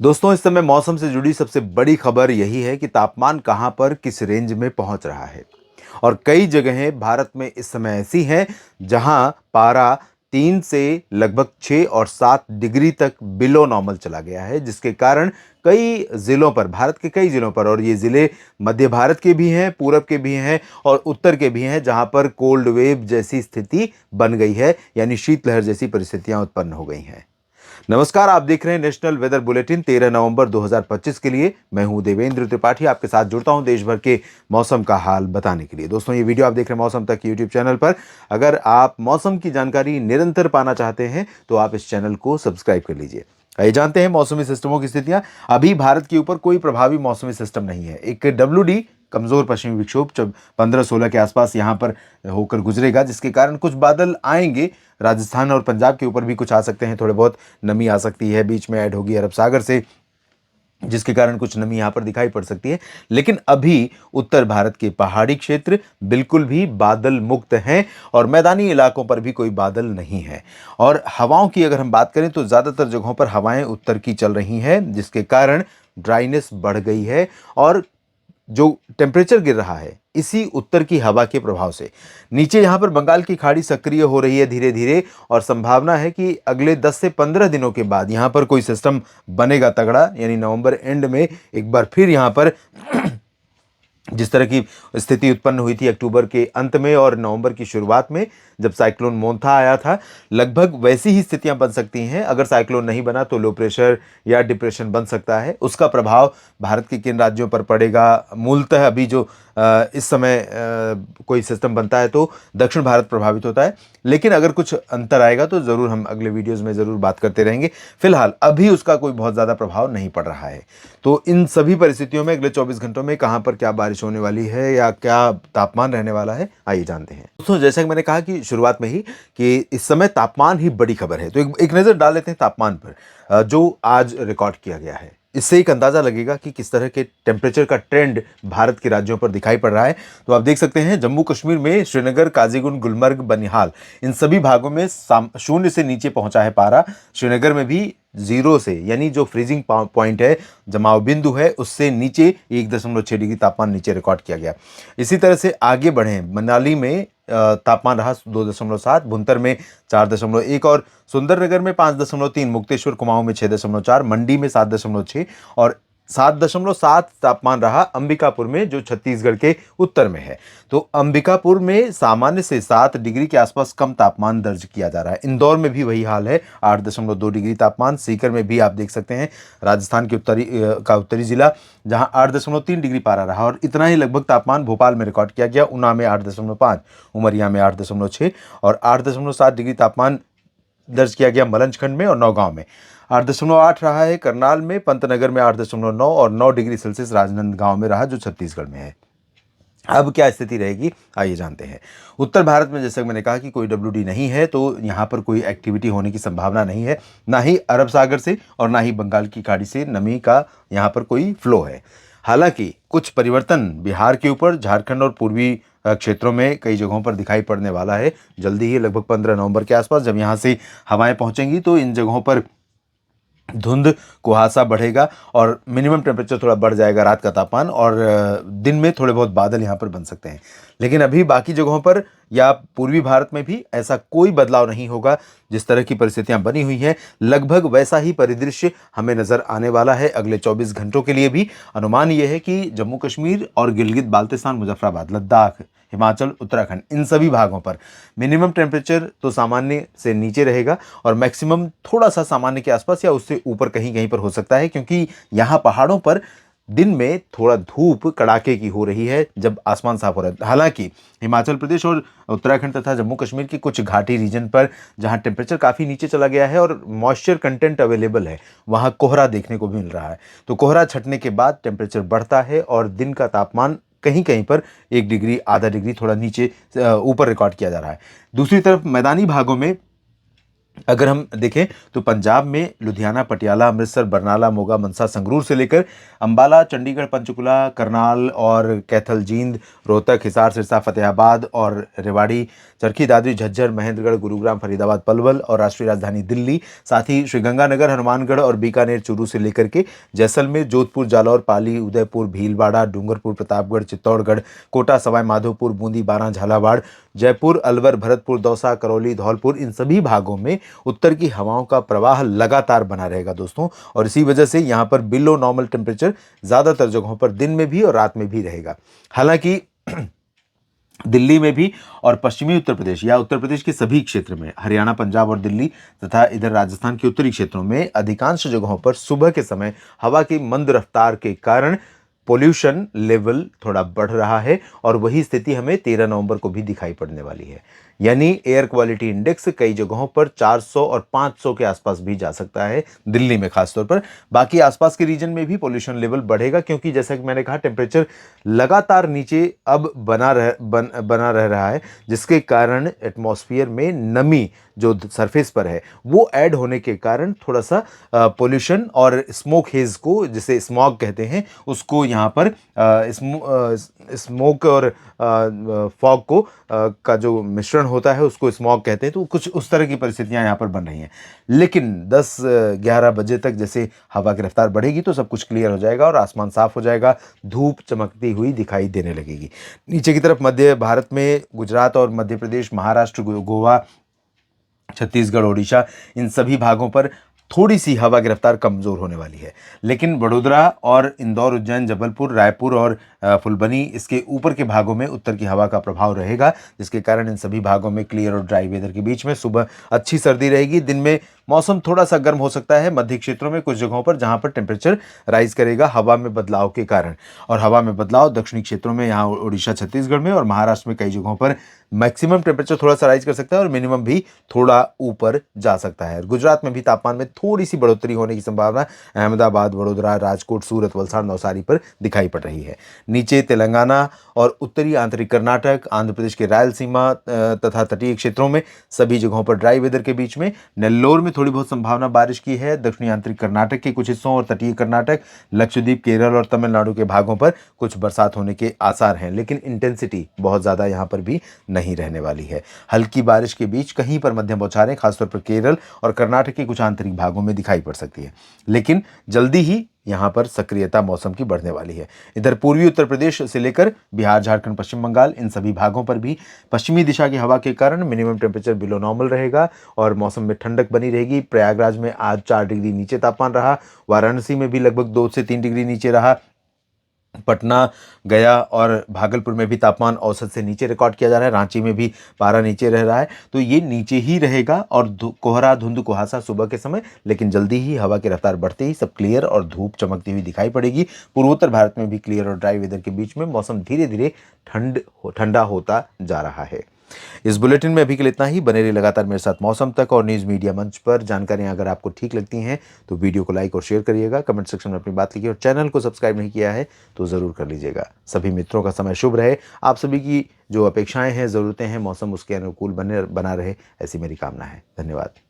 दोस्तों, इस समय मौसम से जुड़ी सबसे बड़ी खबर यही है कि तापमान कहां पर किस रेंज में पहुंच रहा है। और कई जगहें भारत में इस समय ऐसी हैं जहां पारा 3 से लगभग 6 और 7 डिग्री तक बिलो नॉर्मल चला गया है, जिसके कारण कई जिलों पर, भारत के कई जिलों पर, और ये जिले मध्य भारत के भी हैं, पूरब के भी हैं और उत्तर के भी हैं, जहां पर कोल्ड वेव जैसी स्थिति बन गई है, यानी शीतलहर जैसी परिस्थितियां उत्पन्न हो गई हैं। नमस्कार, आप देख रहे हैं नेशनल वेदर बुलेटिन 13 नवंबर 2025 के लिए। मैं हूं देवेंद्र त्रिपाठी, आपके साथ जुड़ता हूं देश भर के मौसम का हाल बताने के लिए। दोस्तों, ये वीडियो आप देख रहे हैं मौसम तक यूट्यूब चैनल पर। अगर आप मौसम की जानकारी निरंतर पाना चाहते हैं तो आप इस चैनल को सब्सक्राइब कर लीजिए। आइए जानते हैं मौसमी सिस्टमों की स्थितियां। अभी भारत के ऊपर कोई प्रभावी मौसमी सिस्टम नहीं है। एक WD कमजोर पश्चिमी विक्षोभ जब 15-16 के आसपास यहां पर होकर गुजरेगा, जिसके कारण कुछ बादल आएंगे। राजस्थान और पंजाब के ऊपर भी कुछ आ सकते हैं, थोड़े बहुत नमी आ सकती है, बीच में ऐड होगी अरब सागर से, जिसके कारण कुछ नमी यहां पर दिखाई पड़ सकती है। लेकिन अभी उत्तर भारत के पहाड़ी क्षेत्र बिल्कुल भी बादल मुक्त हैं और मैदानी इलाकों पर भी कोई बादल नहीं है। और हवाओं की अगर हम बात करें तो ज्यादातर जगहों पर हवाएं उत्तर की चल रही हैं, जिसके कारण ड्राइनेस बढ़ गई है। और जो टेम्परेचर गिर रहा है इसी उत्तर की हवा के प्रभाव से। नीचे यहां पर बंगाल की खाड़ी सक्रिय हो रही है धीरे धीरे, और संभावना है कि अगले 10 से 15 दिनों के बाद यहां पर कोई सिस्टम बनेगा तगड़ा, यानी नवंबर एंड में एक बार फिर यहां पर जिस तरह की स्थिति उत्पन्न हुई थी अक्टूबर के अंत में और नवंबर की शुरुआत में, जब साइक्लोन मोंथा आया था, लगभग वैसी ही स्थितियां बन सकती हैं। अगर साइक्लोन नहीं बना तो लो प्रेशर या डिप्रेशन बन सकता है। उसका प्रभाव भारत के किन राज्यों पर पड़ेगा? मूलतः अभी जो इस समय कोई सिस्टम बनता है तो दक्षिण भारत प्रभावित होता है, लेकिन अगर कुछ अंतर आएगा तो ज़रूर हम अगले वीडियोज़ में ज़रूर बात करते रहेंगे। फिलहाल अभी उसका कोई बहुत ज़्यादा प्रभाव नहीं पड़ रहा है। तो इन सभी परिस्थितियों में अगले 24 घंटों में कहां पर क्या बारिश होने वाली है या क्या तापमान रहने वाला है, आइए जानते हैं। दोस्तों, जैसा कि मैंने कहा कि शुरुआत में ही कि इस समय तापमान ही बड़ी खबर है, तो एक नज़र डाल लेते हैं तापमान पर जो आज रिकॉर्ड किया गया है। इससे एक अंदाजा लगेगा कि किस तरह के टेम्परेचर का ट्रेंड भारत के राज्यों पर दिखाई पड़ रहा है। तो आप देख सकते हैं जम्मू कश्मीर में श्रीनगर, काजीगुंड, गुलमर्ग, बनिहाल, इन सभी भागों में शून्य से नीचे पहुंचा है पारा। श्रीनगर में भी 0 से, यानी जो फ्रीजिंग पॉइंट है, जमाव बिंदु है, उससे नीचे 1.6 डिग्री तापमान नीचे रिकॉर्ड किया गया। इसी तरह से आगे बढ़े, मनाली में तापमान रहा 2.7, भुंतर में 4.1 और सुंदरनगर में 5.3, मुक्तेश्वर कुमाऊं में 6.4, मंडी में 7.6 और 7.7 तापमान रहा अंबिकापुर में, जो छत्तीसगढ़ के उत्तर में है। तो अंबिकापुर में सामान्य से 7 डिग्री के आसपास कम तापमान दर्ज किया जा रहा है। इंदौर में भी वही हाल है, 8.2 डिग्री तापमान। सीकर में भी आप देख सकते हैं, राजस्थान के उत्तरी जिला, जहां 8.3 डिग्री पारा रहा। और इतना ही लगभग तापमान भोपाल में रिकॉर्ड किया गया, ऊना में 8.5, उमरिया में 8.6 और 8.7 डिग्री तापमान दर्ज किया गया मलंजखंड में और नौगांव में। 8.8 रहा है करनाल में, पंतनगर में 8.9 और 9 डिग्री सेल्सियस राजनांदगांव में रहा, जो छत्तीसगढ़ में है। अब क्या स्थिति रहेगी, आइए जानते हैं। उत्तर भारत में जैसे मैंने कहा कि कोई WD नहीं है, तो यहाँ पर कोई एक्टिविटी होने की संभावना नहीं है, ना ही अरब सागर से और ना ही बंगाल की खाड़ी से नमी का यहाँ पर कोई फ्लो है। हालांकि कुछ परिवर्तन बिहार के ऊपर, झारखंड और पूर्वी क्षेत्रों में कई जगहों पर दिखाई पड़ने वाला है जल्दी ही, लगभग 15 नवंबर के आसपास जब यहाँ से हवाएं पहुंचेंगी तो इन जगहों पर धुंध, कुहासा बढ़ेगा और मिनिमम टेम्परेचर थोड़ा बढ़ जाएगा, रात का तापमान, और दिन में थोड़े बहुत बादल यहाँ पर बन सकते हैं। लेकिन अभी बाकी जगहों पर या पूर्वी भारत में भी ऐसा कोई बदलाव नहीं होगा। जिस तरह की परिस्थितियां बनी हुई हैं, लगभग वैसा ही परिदृश्य हमें नजर आने वाला है अगले 24 घंटों के लिए भी। अनुमान यह है कि जम्मू कश्मीर और गिलगित बाल्तिस्तान, मुजफ्फराबाद, लद्दाख, हिमाचल, उत्तराखंड, इन सभी भागों पर मिनिमम टेम्परेचर तो सामान्य से नीचे रहेगा और मैक्सिमम थोड़ा सा सामान्य के आसपास या उससे ऊपर कहीं कहीं पर हो सकता है, क्योंकि यहाँ पहाड़ों पर दिन में थोड़ा धूप कड़ाके की हो रही है जब आसमान साफ हो रहा है। हालांकि हिमाचल प्रदेश और उत्तराखंड तथा जम्मू कश्मीर की कुछ घाटी रीजन पर जहां टेम्परेचर काफ़ी नीचे चला गया है और मॉइस्चर कंटेंट अवेलेबल है, वहां कोहरा देखने को भी मिल रहा है। तो कोहरा छटने के बाद टेम्परेचर बढ़ता है और दिन का तापमान कहीं कहीं पर 1 डिग्री, आधा डिग्री थोड़ा नीचे ऊपर रिकॉर्ड किया जा रहा है। दूसरी तरफ मैदानी भागों में अगर हम देखें तो पंजाब में लुधियाना, पटियाला, अमृतसर, बरनाला, मोगा, मनसा, संगरूर से लेकर अंबाला, चंडीगढ़, पंचकुला, करनाल और कैथल, जींद, रोहतक, हिसार, सिरसा, फतेहाबाद और रेवाड़ी, चरखी दादरी, झज्जर, महेंद्रगढ़, गुरुग्राम, फरीदाबाद, पलवल और राष्ट्रीय राजधानी दिल्ली, साथ ही श्रीगंगानगर, हनुमानगढ़ और बीकानेर, चूरू से लेकर के जैसलमेर, जोधपुर, जालौर, पाली, उदयपुर, भीलवाड़ा, डूंगरपुर, प्रतापगढ़, चित्तौड़गढ़, कोटा, सवाई माधोपुर, बूंदी, बारां, झालावाड़, जयपुर, अलवर, भरतपुर, दौसा, करौली, धौलपुर, इन सभी भागों में उत्तर की हवाओं का प्रवाह लगातार बना रहेगा दोस्तों। और इसी वजह से यहाँ पर बिलो नॉर्मल टेम्परेचर ज़्यादातर जगहों पर दिन में भी और रात में भी रहेगा। हालांकि दिल्ली में भी और पश्चिमी उत्तर प्रदेश या उत्तर प्रदेश के सभी क्षेत्र में, हरियाणा, पंजाब और दिल्ली तथा इधर राजस्थान के उत्तरी क्षेत्रों में अधिकांश जगहों पर सुबह के समय हवा की मंद रफ्तार के कारण पोल्यूशन लेवल थोड़ा बढ़ रहा है और वही स्थिति हमें 13 नवंबर को भी दिखाई पड़ने वाली है। यानी एयर क्वालिटी इंडेक्स कई जगहों पर 400 और 500 के आसपास भी जा सकता है, दिल्ली में खासतौर पर। बाकी आसपास के रीजन में भी पोल्यूशन लेवल बढ़ेगा, क्योंकि जैसा कि मैंने कहा टेम्परेचर लगातार नीचे अब बना रह रहा है, जिसके कारण एटमॉस्फेयर में नमी जो सरफेस पर है वो ऐड होने के कारण थोड़ा सा पोल्यूशन और स्मोक हेज को, जिसे स्मॉग कहते हैं, उसको यहाँ पर स्मोक और फॉग को का जो मिश्रण होता है उसको स्मॉग कहते हैं। तो कुछ उस तरह की परिस्थितियां यहाँ पर बन रही हैं। लेकिन 10-11 बजे तक जैसे हवा की रफ्तार बढ़ेगी तो सब कुछ क्लियर हो जाएगा और आसमान साफ हो जाएगा, धूप चमकती हुई दिखाई देने लगेगी। नीचे की तरफ मध्य भारत में गुजरात और मध्य प्रदेश, महाराष्ट्र, गोवा, छत्तीसगढ़, ओडिशा, इन सभी भागों पर थोड़ी सी हवा की रफ्तार कमजोर होने वाली है। लेकिन वडोदरा और इंदौर, उज्जैन, जबलपुर, रायपुर और फुलबनी, इसके ऊपर के भागों में उत्तर की हवा का प्रभाव रहेगा, जिसके कारण इन सभी भागों में क्लियर और ड्राई वेदर के बीच में सुबह अच्छी सर्दी रहेगी। दिन में मौसम थोड़ा सा गर्म हो सकता है मध्य क्षेत्रों में कुछ जगहों पर, जहां पर टेम्परेचर राइज करेगा हवा में बदलाव के कारण। और हवा में बदलाव दक्षिणी क्षेत्रों में, यहाँ उड़ीसा, छत्तीसगढ़ में और महाराष्ट्र में कई जगहों पर मैक्सिमम टेम्परेचर थोड़ा सा राइज कर सकता है और मिनिमम भी थोड़ा ऊपर जा सकता है। गुजरात में भी तापमान में थोड़ी सी बढ़ोतरी होने की संभावना अहमदाबाद, वडोदरा, राजकोट, सूरत, वलसाड़, नवसारी पर दिखाई पड़ रही है। नीचे तेलंगाना और उत्तरी आंतरिक कर्नाटक, आंध्र प्रदेश के रायलसीमा तथा तटीय क्षेत्रों में सभी जगहों पर ड्राई वेदर के बीच में, नेल्लोर में थोड़ी बहुत संभावना बारिश की है। दक्षिणी आंतरिक कर्नाटक के कुछ हिस्सों और तटीय कर्नाटक, लक्षद्वीप, केरल और तमिलनाडु के भागों पर कुछ बरसात होने के आसार हैं, लेकिन इंटेंसिटी बहुत ज़्यादा यहाँ पर भी नहीं रहने वाली है। हल्की बारिश के बीच कहीं पर मध्यम बौछारें खासतौर पर केरल और कर्नाटक के कुछ आंतरिक भागों में दिखाई पड़ सकती है, लेकिन जल्दी ही यहाँ पर सक्रियता मौसम की बढ़ने वाली है। इधर पूर्वी उत्तर प्रदेश से लेकर बिहार, झारखंड, पश्चिम बंगाल, इन सभी भागों पर भी पश्चिमी दिशा की हवा के कारण मिनिमम टेम्परेचर बिलो नॉर्मल रहेगा और मौसम में ठंडक बनी रहेगी। प्रयागराज में आज 4 डिग्री नीचे तापमान रहा, वाराणसी में भी लगभग 2 से 3 डिग्री नीचे रहा, पटना, गया और भागलपुर में भी तापमान औसत से नीचे रिकॉर्ड किया जा रहा है, रांची में भी पारा नीचे रह रहा है। तो ये नीचे ही रहेगा और कोहरा, धुंध, कुहासा सुबह के समय, लेकिन जल्दी ही हवा की रफ्तार बढ़ते ही सब क्लियर और धूप चमकती हुई दिखाई पड़ेगी। पूर्वोत्तर भारत में भी क्लियर और ड्राई वेदर के बीच में मौसम धीरे धीरे ठंडा होता जा रहा है। इस बुलेटिन में अभी के लिए इतना ही। बने रहिए लगातार मेरे साथ मौसम तक और न्यूज़ मीडिया मंच पर। जानकारियां अगर आपको ठीक लगती हैं तो वीडियो को लाइक और शेयर करिएगा, कमेंट सेक्शन में अपनी बात लिखिए और चैनल को सब्सक्राइब नहीं किया है तो ज़रूर कर लीजिएगा। सभी मित्रों का समय शुभ रहे। आप सभी की जो अपेक्षाएं हैं, ज़रूरतें हैं, मौसम उसके अनुकूल बना रहे, ऐसी मेरी कामना है। धन्यवाद।